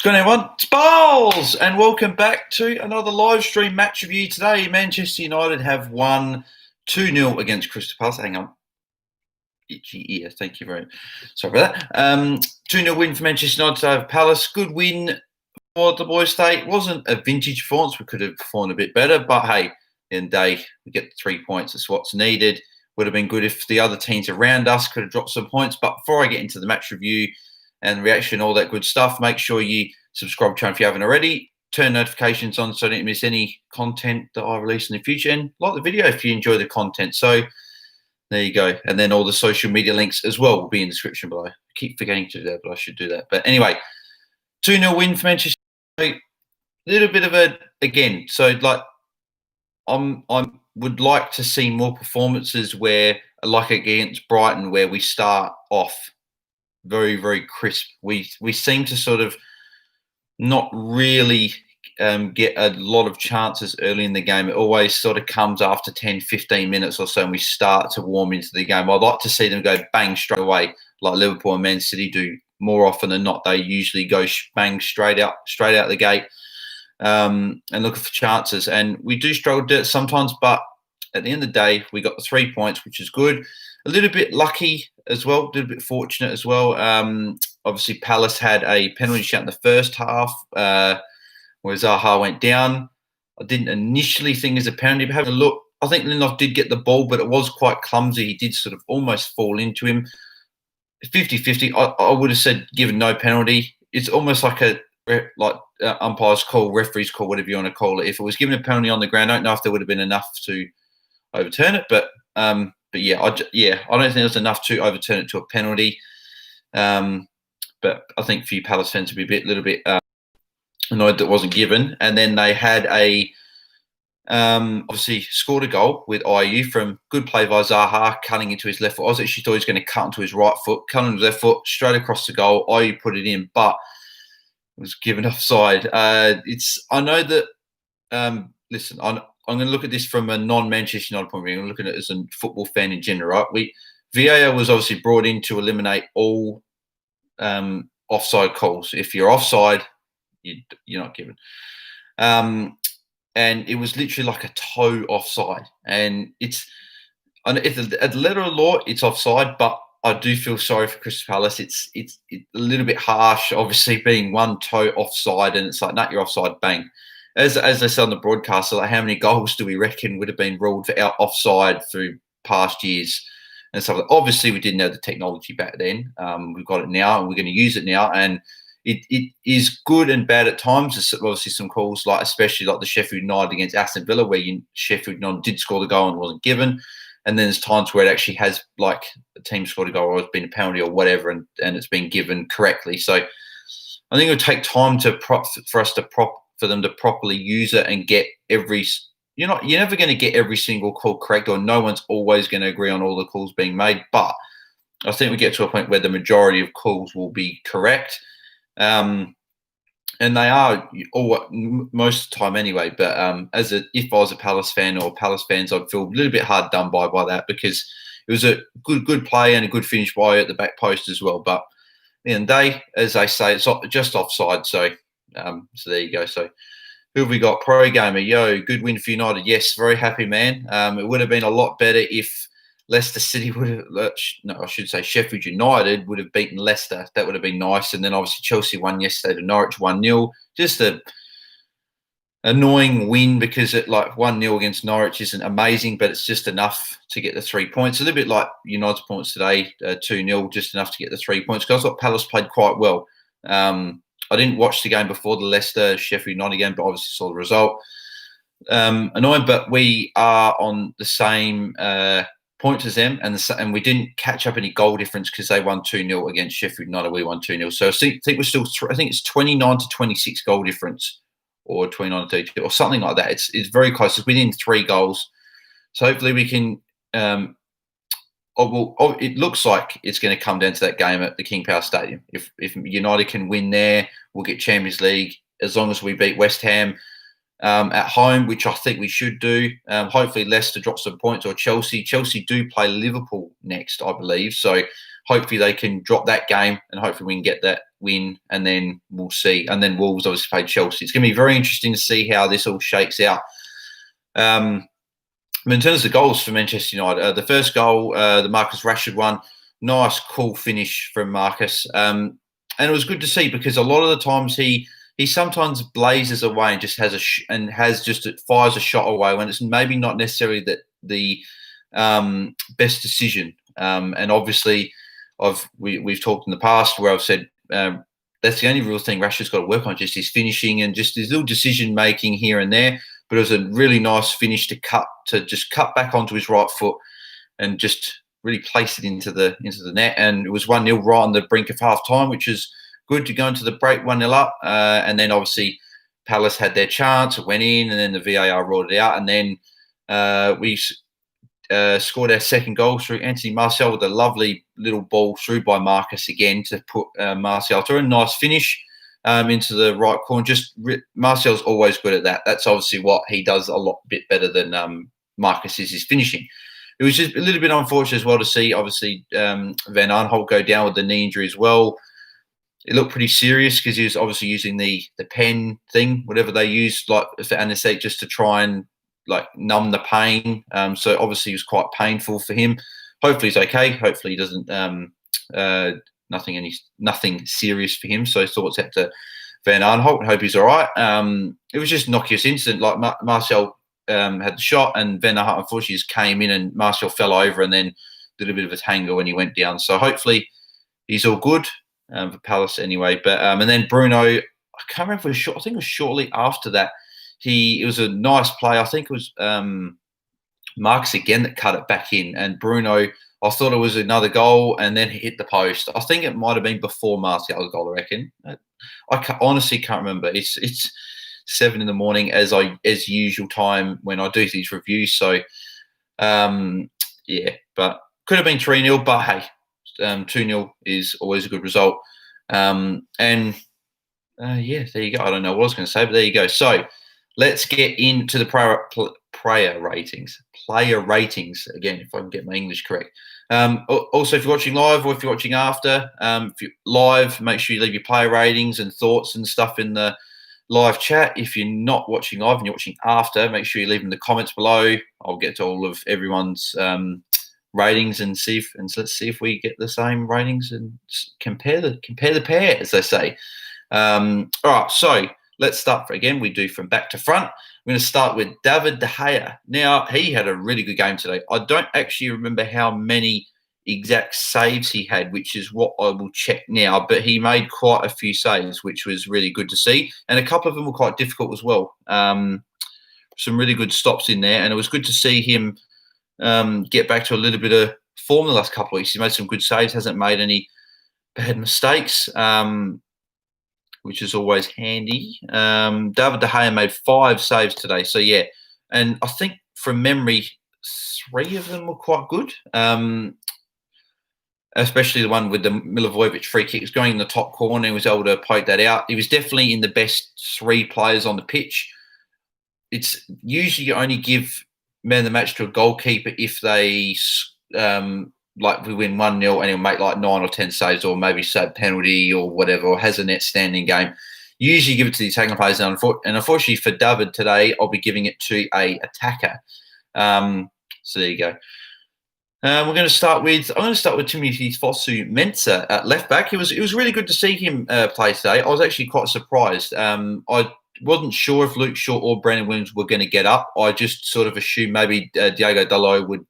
Good everyone, it's Bowles, and welcome back to another live stream match review today. Manchester United have won 2-0 against Crystal Palace. Hang on. Itchy ear, thank you very much. Sorry about that. 2-0 win for Manchester United over Palace. Good win for the boys today. It wasn't a vintage performance. We could have performed a bit better, but hey, in the day, we get the 3 points. That's what's needed. Would have been good if the other teams around us could have dropped some points. But before I get into the match review and reaction, all that good stuff, make sure you subscribe to the channel if you haven't already. Turn notifications on so you don't miss any content that I release in the future. And like the video if you enjoy the content. So there you go. And then all the social media links as well will be in the description below. I keep forgetting to do that, but I should do that. But anyway, 2-0 win for Manchester United. A little bit of a, again, so like I would like to see more performances where, like against Brighton, where we start off very, very crisp. We seem to sort of not really get a lot of chances early in the game. It always sort of comes after 10, 15 minutes or so, and we start to warm into the game. I'd like to see them go bang straight away, like Liverpool and Man City do more often than not. They usually go bang straight out the gate and looking for chances. And we do struggle to do it sometimes, but at the end of the day, we got the 3 points, which is good. A little bit lucky as well, a little bit fortunate as well. Obviously, Palace had a penalty shot in the first half where Zaha went down. I didn't initially think it was a penalty, but having a look, I think Lindelof did get the ball, but it was quite clumsy. He did sort of almost fall into him. 50-50, I would have said given no penalty. It's almost like umpire's call, referee's call, whatever you want to call it. If it was given a penalty on the ground, I don't know if there would have been enough to overturn it, but yeah, I don't think there's enough to overturn it to a penalty. But I think a few Palace fans would be a little bit annoyed that it wasn't given. And then they had obviously scored a goal with IU from good play by Zaha, cutting into his left foot. I was actually thought he was going to cut into his right foot, cut into his left foot, straight across the goal. IU put it in, but it was given offside. I know that, listen, I'm going to look at this from a non-Manchester United point of view. I'm looking at it as a football fan in general, right? VAR was obviously brought in to eliminate all offside calls. If you're offside, you're not given. And it was literally like a toe offside. And if at the letter of law, it's offside, but I do feel sorry for Crystal Palace. It's a little bit harsh, obviously, being one toe offside, and it's like, nah, you're offside, bang. As they said on the broadcast, like, how many goals do we reckon would have been ruled for offside through past years and stuff? Obviously, we didn't have the technology back then. We've got it now, and we're going to use it now. And it is good and bad at times. There's obviously some calls, like especially like the Sheffield United against Aston Villa, where Sheffield United did score the goal and wasn't given. And then there's times where it actually has, like, a team scored a goal or it's been a penalty or whatever, and it's been given correctly. So I think it would take time for them to properly use it and get every. You're never going to get every single call correct, or no one's always going to agree on all the calls being made. But I think we get to a point where the majority of calls will be correct. And they are most of the time anyway. But if I was a Palace fan or Palace fans, I'd feel a little bit hard done by that, because it was a good play and a good finish by at the back post as well. But at the end of the day, as they say, it's just offside. So there you go. So who have we got? Pro Gamer, yo, good win for United. Yes, very happy, man. It would have been a lot better if Leicester City would have, no, I should say Sheffield United would have beaten Leicester. That would have been nice. And then obviously Chelsea won yesterday to Norwich 1-0. Just a annoying win, because it, like, 1-0 against Norwich isn't amazing, but it's just enough to get the 3 points. A little bit like United's points today, 2-0, just enough to get the 3 points. Because I thought Palace played quite well. I didn't watch the game before the Leicester Sheffield United game, but obviously saw the result. Annoying, but we are on the same points as them, and we didn't catch up any goal difference because they won 2-0 against Sheffield United. We won 2-0. So I think we're still. I think it's 29 to 26 goal difference, or 29 to 32, or something like that. It's very close. It's within 3 goals. So hopefully we can. It looks like it's going to come down to that game at the King Power Stadium. If United can win there, we'll get Champions League. As long as we beat West Ham, at home, which I think we should do. Hopefully Leicester drop some points, or Chelsea. Chelsea do play Liverpool next, I believe. So hopefully they can drop that game, and hopefully we can get that win, and then we'll see. And then Wolves obviously play Chelsea. It's going to be very interesting to see how this all shakes out. In terms of goals for Manchester United, the first goal, the Marcus Rashford one, nice, cool finish from Marcus. And it was good to see, because a lot of the times he sometimes blazes away and just fires a shot away when it's maybe not necessarily the best decision. And obviously, we've talked in the past where I've said that's the only real thing Rashford's got to work on, just his finishing and just his little decision making here and there. But it was a really nice finish to just cut back onto his right foot and just really place it into the net. And it was 1-0 right on the brink of half time, which is good to go into the break 1-0 up. And then obviously Palace had their chance, it went in, and then the VAR ruled it out. And then we scored our second goal through Anthony Martial with a lovely little ball through by Marcus again to put Martial through. A nice finish into the right corner. Martial's always good at that. That's obviously what he does a bit better than Marcus is his finishing. It was just a little bit unfortunate as well to see, obviously, Van Aanholt go down with the knee injury as well. It looked pretty serious because he was obviously using the pen thing, whatever they use, like for anaesthetic, just to try and like numb the pain. So obviously it was quite painful for him. Hopefully he's okay. Hopefully he doesn't nothing serious for him. So thoughts out to Van Aanholt. Hope he's all right. It was just an innocuous incident. Like Martial had the shot, and Van Aanholt unfortunately just came in, and Martial fell over, and then did a bit of a tangle when he went down. So hopefully he's all good for Palace anyway. But and then Bruno, I can't remember. I think it was shortly after that. It was a nice play. I think it was Marcus again that cut it back in, and Bruno, I thought it was another goal, and then he hit the post. I think it might have been before Martial's goal, I reckon. I honestly can't remember. It's 7 a.m. as usual time when I do these reviews. So, yeah, but could have been 3-0, but hey, 2-0 is always a good result. Yeah, there you go. I don't know what I was going to say, but there you go. So let's get into the player ratings again, if I can get my English correct. Also, if you're watching live or if you're watching after, if you're live, make sure you leave your player ratings and thoughts and stuff in the live chat. If you're not watching live and you're watching after, make sure you leave in the comments below. I'll get to all of everyone's ratings and let's see if we get the same ratings and compare the pair, as they say. All right, so let's start again. We do from back to front. I'm going to start with David De Gea. Now, he had a really good game today. I don't actually remember how many exact saves he had, which is what I will check now. But he made quite a few saves, which was really good to see. And a couple of them were quite difficult as well. Some really good stops in there. And it was good to see him get back to a little bit of form the last couple of weeks. He made some good saves, hasn't made any bad mistakes. Which is always handy. David De Gea made 5 saves today. So, yeah. And I think from memory, 3 of them were quite good. Especially the one with the Milivojevic free kick. It was going in the top corner. He was able to poke that out. He was definitely in the best 3 players on the pitch. It's usually you only give man of the match to a goalkeeper if they like we win 1-0 and he'll make like 9 or 10 saves, or maybe save penalty or whatever, or has a net standing game. Usually give it to the attacking players. And unfortunately for David today, I'll be giving it to a attacker. So there you go. I'm going to start with Timothy Fosu-Mensah at left back. It was really good to see him play today. I was actually quite surprised. I wasn't sure if Luke Shaw or Brandon Williams were going to get up. I just sort of assumed maybe Diogo Dalot would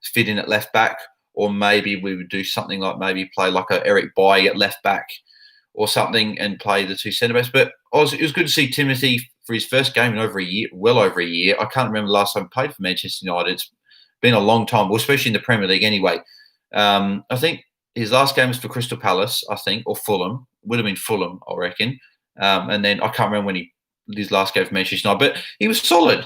fit in at left back, or maybe we would do something like maybe play like a Eric Bailly at left back or something and play the 2 centre backs. But it was good to see Timothy for his first game in well over a year. I can't remember the last time he played for Manchester United. It's been a long time, well, especially in the Premier League anyway. I think his last game was for Crystal Palace, I think, or Fulham. Would have been Fulham, I reckon. And then I can't remember when his last game for Manchester United, but he was solid.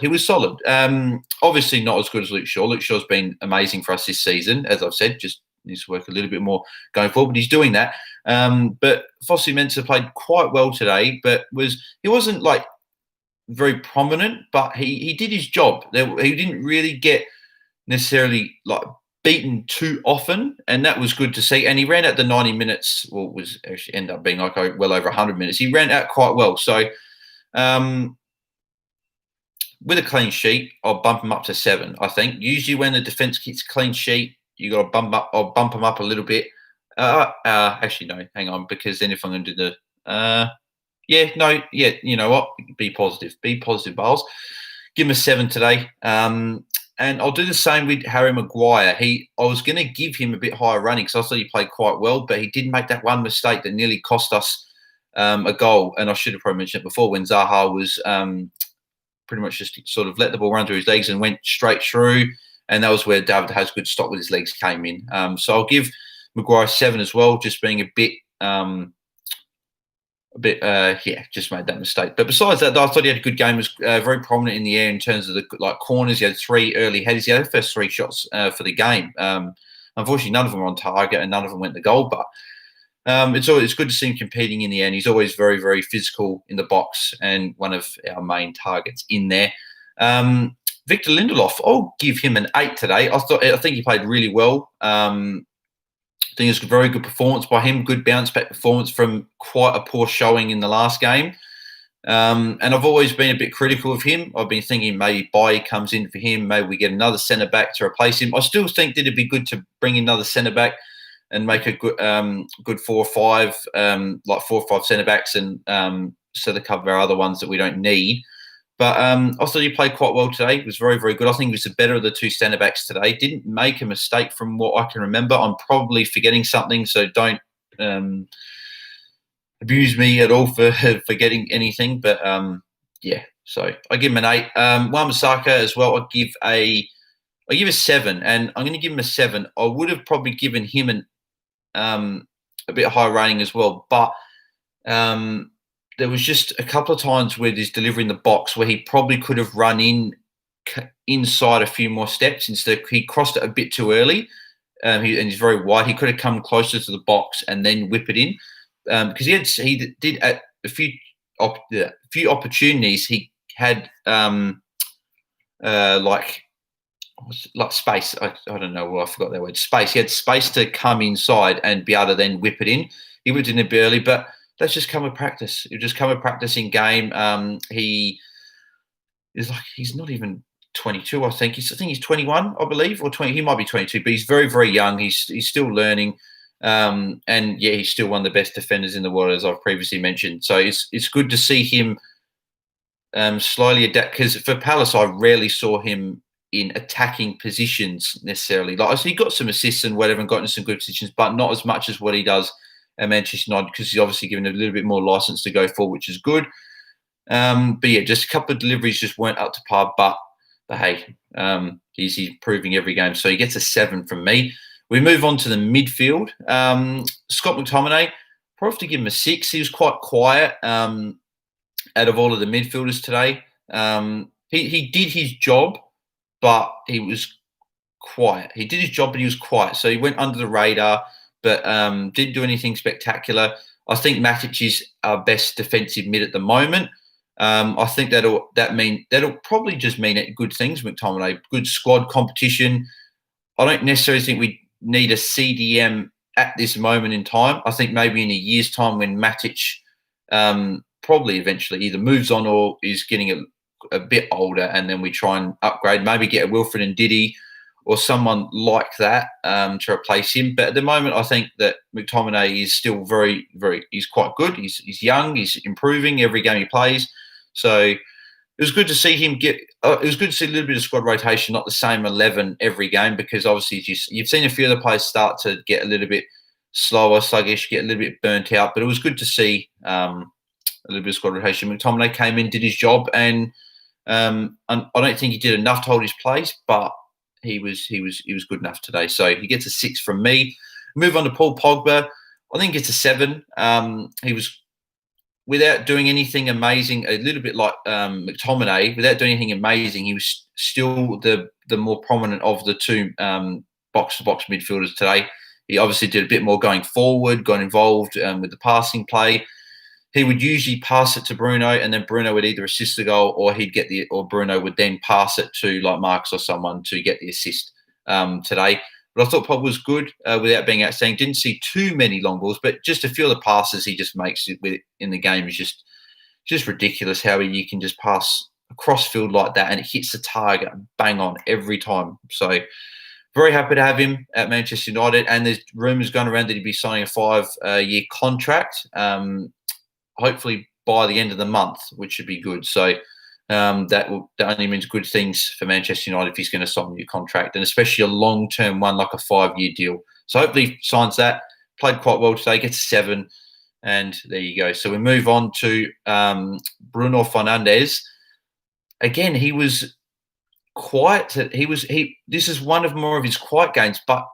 Obviously not as good as Luke Shaw. Luke Shaw's been amazing for us this season, as I've said, just needs to work a little bit more going forward, but he's doing that. But Fosu-Mensah played quite well today, but he wasn't like very prominent, but he did his job. He didn't really get necessarily like beaten too often, and that was good to see. And he ran out the 90 minutes, well, was actually end up being like well over 100 minutes. He ran out quite well. So with a clean sheet, I'll bump him up to 7. I think usually when the defense gets clean sheet, you got to bump up. I'll bump him up a little bit. Actually, no, hang on, because then if I'm going to do the you know what? Be positive, Bales. Give him a 7 today. And I'll do the same with Harry Maguire. I was going to give him a bit higher running because I thought he played quite well, but he did make that one mistake that nearly cost us a goal. And I should have probably mentioned it before when Zaha was pretty much just sort of let the ball run through his legs and went straight through. And that was where David has good stop with his legs came in. So I'll give Maguire 7 as well, just being a bit just made that mistake. But besides that, I thought he had a good game. Was very prominent in the air in terms of the corners. He had 3 early headers. He had the first 3 shots for the game. Unfortunately, none of them were on target and none of them went to goal. But it's good to see him competing in the air. And he's always very, very physical in the box and one of our main targets in there. Victor Lindelof, I'll give him an 8 today. I think he played really well. I think it's a very good performance by him, good bounce-back performance from quite a poor showing in the last game. And I've always been a bit critical of him. I've been thinking maybe Bailly comes in for him, maybe we get another centre-back to replace him. I still think that it'd be good to bring another centre-back and make a good 4 or 5, like 4 or 5 centre-backs and so to cover our other ones that we don't need. But I thought he played quite well today. He was very, very good. I think he was the better of the 2 centre-backs today. Didn't make a mistake from what I can remember. I'm probably forgetting something, so don't abuse me at all for forgetting anything. But, so I give him an 8. Wan-Bissaka as well, I give a 7, and I'm going to give him a 7. I would have probably given him a bit higher rating as well, but there was just a couple of times with his delivery in the box where he probably could have run inside a few more steps. Instead, he crossed it a bit too early, and he's very wide. He could have come closer to the box and then whip it in, because he did at a few opportunities. He had like space. I don't know. Well, I forgot that word. Space. He had space to come inside and be able to then whip it in. He whipped it in a bit early, but that's just come with practice. You just come with practice in game. He is he's not even 22. I think he's 21, I believe, or 20. He might be 22, but he's very, very young. He's still learning, and he's still one of the best defenders in the world, as I've previously mentioned. So it's good to see him slowly adapt. Because for Palace, I rarely saw him in attacking positions necessarily. So he got some assists and whatever, and got into some good positions, but not as much as what he does at Manchester United, because he's obviously given a little bit more license to go for, which is good. But just a couple of deliveries just weren't up to par. But hey, he's improving every game, so he gets a 7 from me. We move on to the midfield. Scott McTominay, probably have to give him a 6. He was quite quiet out of all of the midfielders today. He did his job, but he was quiet. He did his job, but he was quiet. So he went under the radar, but didn't do anything spectacular. I think Matic is our best defensive mid at the moment. I think that'll probably just mean good things. McTominay, good squad competition. I don't necessarily think we need a CDM at this moment in time. I think maybe in a year's time when Matic probably eventually either moves on or is getting a bit older, and then we try and upgrade, maybe get a Wilfred and Diddy or someone like that to replace him. But at the moment, I think that McTominay is still very, very, he's quite good. He's young, he's improving every game he plays. So it was good to see him it was good to see a little bit of squad rotation, not the same 11 every game, because obviously you've seen a few other players start to get a little bit slower, sluggish, get a little bit burnt out. But it was good to see a little bit of squad rotation. McTominay came in, did his job, and I don't think he did enough to hold his place, but he was good enough today. So he gets a 6 from me. Move on to Paul Pogba. I think it's a 7. He was, without doing anything amazing, a little bit like McTominay, without doing anything amazing, he was still the more prominent of the 2 box-to-box midfielders today. He obviously did a bit more going forward, got involved with the passing play. he would usually pass it to Bruno, and then Bruno would either assist the goal, or Bruno would then pass it to like Marcus or someone to get the assist today. But I thought Pogba was good without being outstanding. Didn't see too many long balls, but just a few of the passes he just makes in the game is just ridiculous. How you can just pass across field like that and it hits the target bang on every time. So very happy to have him at Manchester United. And there's rumours going around that he'd be signing a 5-year contract, hopefully by the end of the month, which should be good. So that only means good things for Manchester United if he's going to sign a new contract, and especially a long-term one like a 5-year deal. So hopefully he signs that. Played quite well today, gets 7, and there you go. So we move on to Bruno Fernandes. Again, he was quiet. This is one of more of his quiet games, but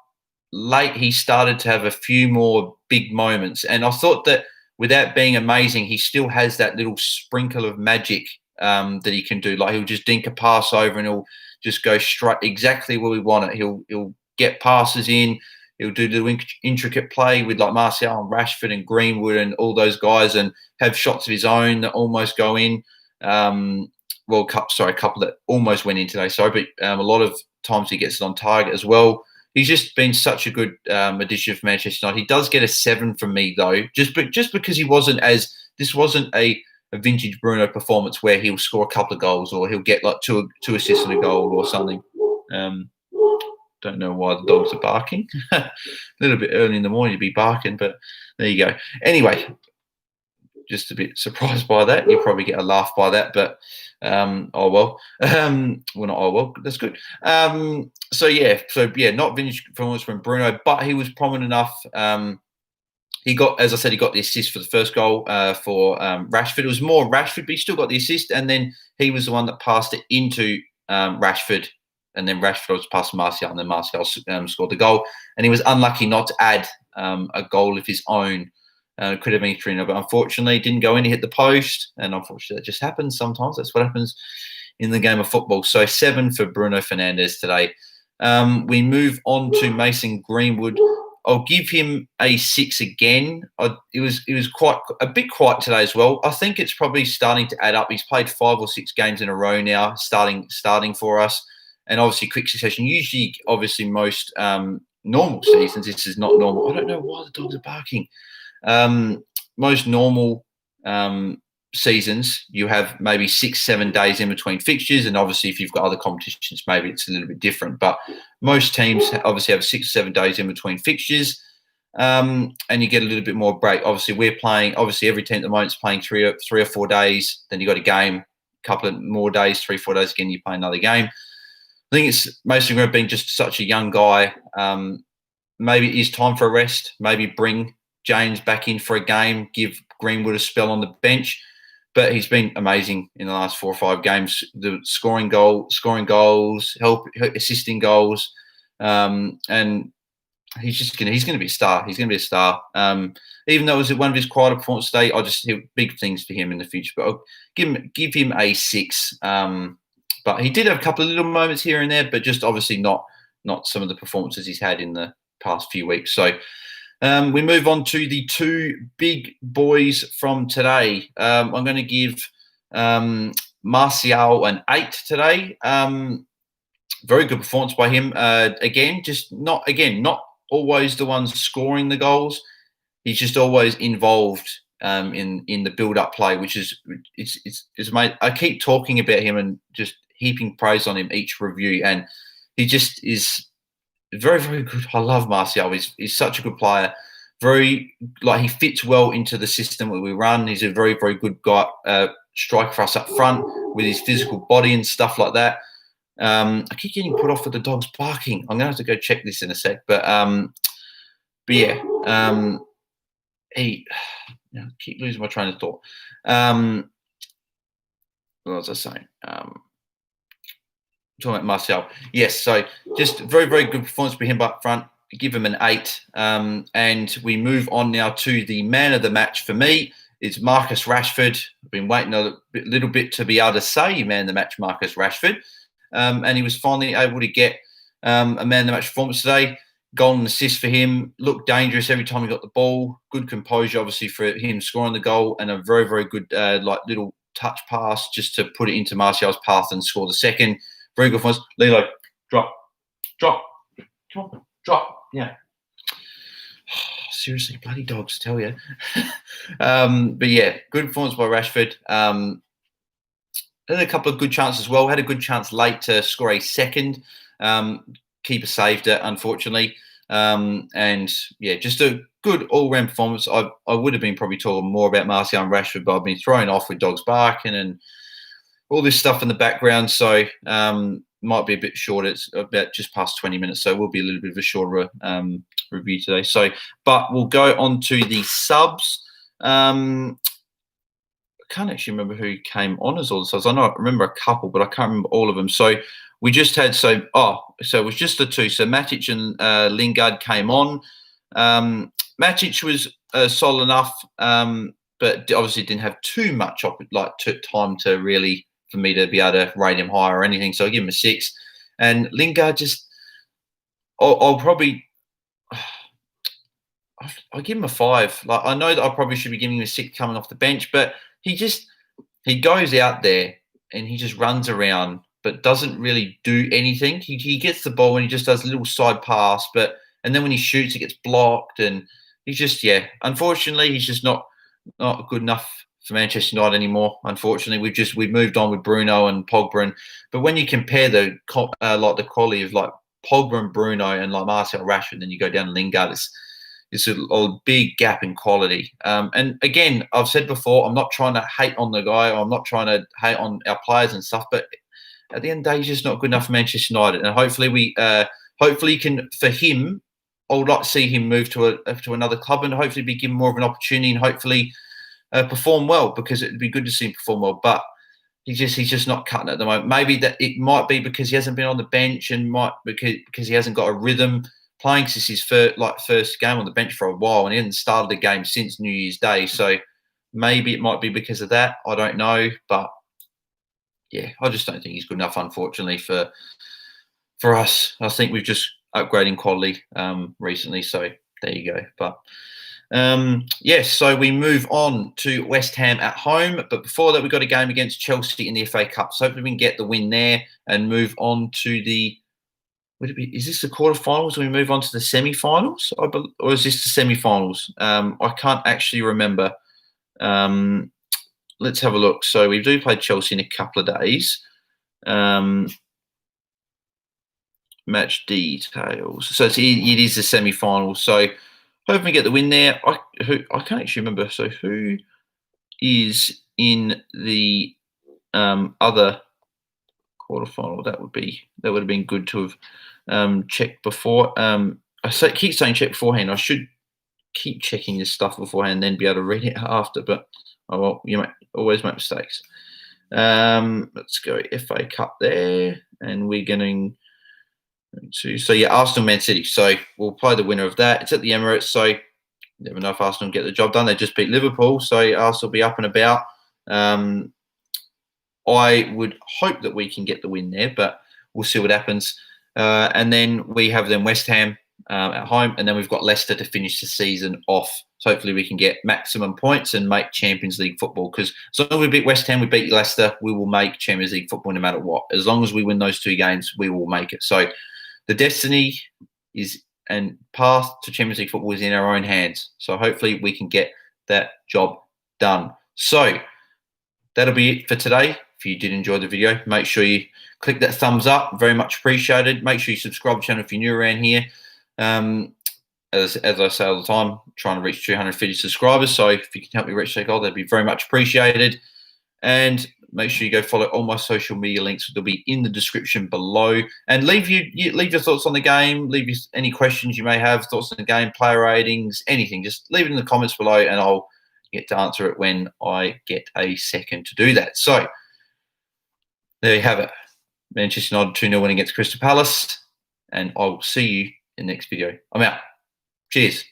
late he started to have a few more big moments. And I thought that without being amazing, he still has that little sprinkle of magic that he can do. Like he'll just dink a pass over and he'll just go straight exactly where we want it. He'll get passes in. He'll do the intricate play with like Martial and Rashford and Greenwood and all those guys, and have shots of his own that almost go in. A couple that almost went in today. Sorry, but a lot of times he gets it on target as well. He's just been such a good addition for Manchester United. He does get a 7 from me though, just because this wasn't a vintage Bruno performance where he'll score a couple of goals or he'll get like two assists and a goal or something. Don't know why the dogs are barking. A little bit early in the morning to be barking, but there you go. Anyway, just a bit surprised by that. You'll probably get a laugh by that, but oh well. Well, not oh well. That's good. Not vintage performance from Bruno, but he was prominent enough. He got the assist for the first goal for Rashford. It was more Rashford, but he still got the assist, and then he was the one that passed it into Rashford, and then Rashford was passed to Martial, and then Martial scored the goal. And he was unlucky not to add a goal of his own. Could have been 3-0, but unfortunately didn't go in. He hit the post, and unfortunately that just happens sometimes. That's what happens in the game of football. So 7 for Bruno Fernandes today. We move on to Mason Greenwood. I'll give him a 6 again. It was quite a bit quiet today as well. I think it's probably starting to add up. He's played 5 or 6 games in a row now, starting for us, and obviously quick succession. Usually, obviously, most normal seasons, this is not normal. I don't know why the dogs are barking. Most normal seasons, you have maybe 6-7 days in between fixtures, and obviously if you've got other competitions, maybe it's a little bit different, but most teams obviously have 6 or 7 days in between fixtures, and you get a little bit more break. Obviously every team at the moment is playing 3 or 4 days, then you got a game, a couple of more days, 3-4 days again, you play another game. I think it's mostly going to be just such a young guy. Maybe it is time for a rest, maybe bring James back in for a game, give Greenwood a spell on the bench. But he's been amazing in the last 4 or 5 games. The scoring goals, assisting goals, and he's going to be a star. He's going to be a star. Even though it was one of his quieter performances today, I just see big things for him in the future. But I'll give him a 6. But he did have a couple of little moments here and there, but just obviously not some of the performances he's had in the past few weeks. So. We move on to the 2 big boys from today. I'm going to give Martial an 8 today. Very good performance by him. Not always the ones scoring the goals. He's just always involved in the build-up play, which is I keep talking about him and just heaping praise on him each review, and he just is very, very good. I love Martial. He's such a good player. He fits well into the system that we run. He's a very, very good guy, striker for us up front with his physical body and stuff like that. I keep getting put off with the dogs barking. I'm going to have to go check this in a sec. But yeah, I keep losing my train of thought. What was I saying? Talking about Martial. Yes, so just very, very good performance by him up front. Give him an 8. And we move on now to the man of the match for me. It's Marcus Rashford. I've been waiting a little bit to be able to say man of the match, Marcus Rashford. And he was finally able to get a man of the match performance today. goal and assist for him. Looked dangerous every time he got the ball. Good composure, obviously, for him scoring the goal, and a very, very good little touch pass just to put it into Martial's path and score the second. Very good for us. Lilo, drop, drop, drop. Yeah. Seriously, bloody dogs, tell you. But yeah, good performance by Rashford. Had a couple of good chances as well. Had a good chance late to score a second. Keeper saved it, unfortunately. And yeah, just a good all-round performance. I would have been probably talking more about Martial and Rashford, but I've been thrown off with dogs barking and all this stuff in the background. So might be a bit short. It's about just past 20 minutes, so it will be a little bit of a shorter review today. So, but we'll go on to the subs. I can't actually remember who came on as all the subs. I know I remember a couple, but I can't remember all of them. So we just had so it was just the two. So Matic and Lingard came on. Matic was solid enough, but obviously didn't have too much time to really for me to be able to rate him higher or anything. So I give him a 6. And Lingard just, I'll probably. I'll give him a 5. Like, I know that I probably should be giving him a 6 coming off the bench, but he goes out there and he just runs around, but doesn't really do anything. He gets the ball and he just does a little side pass, and then when he shoots, it gets blocked, and he's just unfortunately, he's just not good enough for Manchester United anymore. Unfortunately, we've moved on with Bruno and Pogba, but when you compare the quality of like Pogba and Bruno and like Martial Rashford, then you go down to Lingard. It's a big gap in quality. And again, I've said before, I'm not trying to hate on the guy, or I'm not trying to hate on our players and stuff, but at the end of the day, he's just not good enough for Manchester United. And hopefully for him, I would like to see him move to another club and hopefully be given more of an opportunity and hopefully perform well, because it'd be good to see him perform well. But he's just not cutting it at the moment. Maybe that it might be because he hasn't been on the bench, and because he hasn't got a rhythm playing since his first game on the bench for a while, and he hasn't started the game since New Year's Day. So maybe it might be because of that. I don't know, but yeah, I just don't think he's good enough, unfortunately, for us. I think we've just upgrading quality recently. So there you go. But yes, so we move on to West Ham at home. But before that, we've got a game against Chelsea in the FA Cup. So hopefully we can get the win there and move on to the. Is this the quarterfinals and we move on to the semi-finals? Or is this the semi-finals? I can't actually remember. Let's have a look. So we do play Chelsea in a couple of days. Match details. So it is the semi-finals. So hoping we get the win there. I can't actually remember. So who is in the other quarterfinal? That would have been good to have checked before. Keep saying check beforehand. I should keep checking this stuff beforehand and then be able to read it after. But you always make mistakes. Let's go FA Cup there, and we're going to Arsenal Man City. So we'll play the winner of that. It's at the Emirates, so you never know if Arsenal get the job done. They just beat Liverpool, so Arsenal will be up and about. I would hope that we can get the win there, but we'll see what happens. And then we have West Ham at home, and then we've got Leicester to finish the season off. So hopefully we can get maximum points and make Champions League football, because as long as we beat West Ham, we beat Leicester, we will make Champions League football no matter what. As long as we win those 2 games, we will make it. So the destiny and path to Champions League football is in our own hands. So hopefully we can get that job done. So that'll be it for today. If you did enjoy the video, make sure you click that thumbs up. Very much appreciated. Make sure you subscribe to the channel if you're new around here. As I say all the time, trying to reach 250 subscribers. So if you can help me reach that goal, that'd be very much appreciated. And make sure you go follow all my social media links. They'll be in the description below. And leave your thoughts on the game. Leave any questions you may have, thoughts on the game, player ratings, anything. Just leave it in the comments below, and I'll get to answer it when I get a second to do that. So there you have it. Manchester United 2-0 win against Crystal Palace. And I will see you in the next video. I'm out. Cheers.